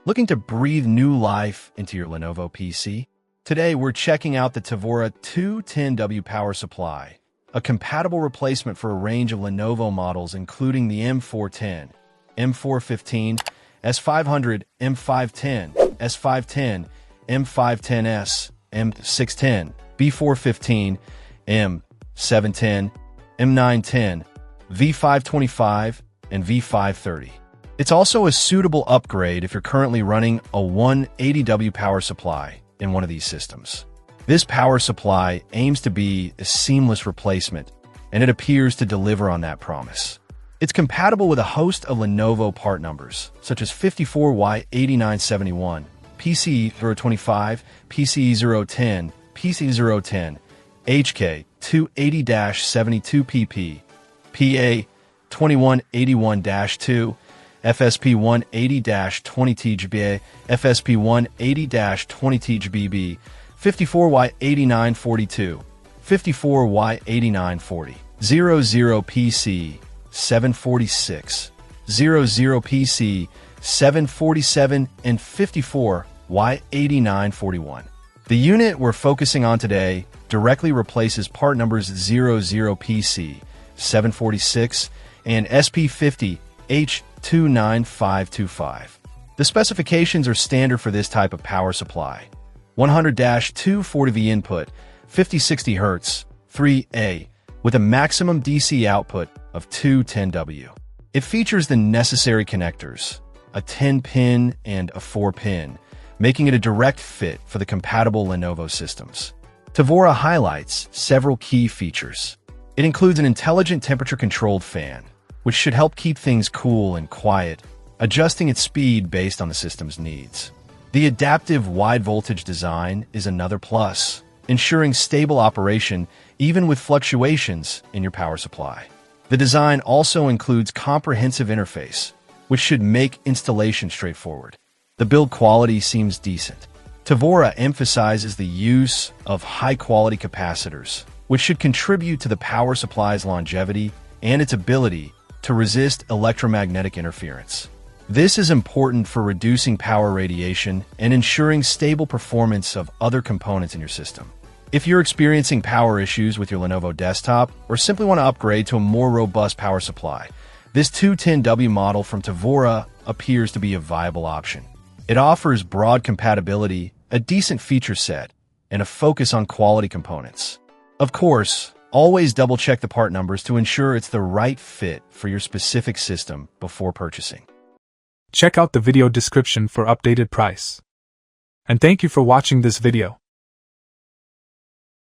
Looking to breathe new life into your Lenovo PC? Today, we're checking out the Tavora 210W power supply, a compatible replacement for a range of Lenovo models including the M410, M415, S500, M510, S510, M510S, M610, B415, M710, M910, V525, and V530. It's also a suitable upgrade if you're currently running a 180W power supply in one of these systems. This power supply aims to be a seamless replacement, and it appears to deliver on that promise. It's compatible with a host of Lenovo part numbers, such as 54Y8971, PC025, PC010, PC010, HK280-72PP, PA2181-2, FSP180-20TGBA, FSP180-20TGBB, 54Y8942, 54Y8940, 00PC, 746, 00PC, 747, and 54Y8941. The unit we're focusing on today directly replaces part numbers 00PC, 746, and SP50H29525. The specifications are standard for this type of power supply. 100-240V input, 50-60 Hz, 3A, with a maximum DC output of 210W. It features the necessary connectors, a 10-pin and a 4-pin, making it a direct fit for the compatible Lenovo systems. Tavora highlights several key features. It includes an intelligent temperature-controlled fan, which should help keep things cool and quiet, adjusting its speed based on the system's needs. The adaptive wide-voltage design is another plus, ensuring stable operation even with fluctuations in your power supply. The design also includes comprehensive interface, which should make installation straightforward. The build quality seems decent. Tavora emphasizes the use of high-quality capacitors, which should contribute to the power supply's longevity and its ability to resist electromagnetic interference. This is important for reducing power radiation and ensuring stable performance of other components in your system. If you're experiencing power issues with your Lenovo desktop or simply want to upgrade to a more robust power supply, this 210W model from Tavora appears to be a viable option. It offers broad compatibility, a decent feature set, and a focus on quality components. Of course, always double-check the part numbers to ensure it's the right fit for your specific system before purchasing. Check out the video description for updated price. And thank you for watching this video.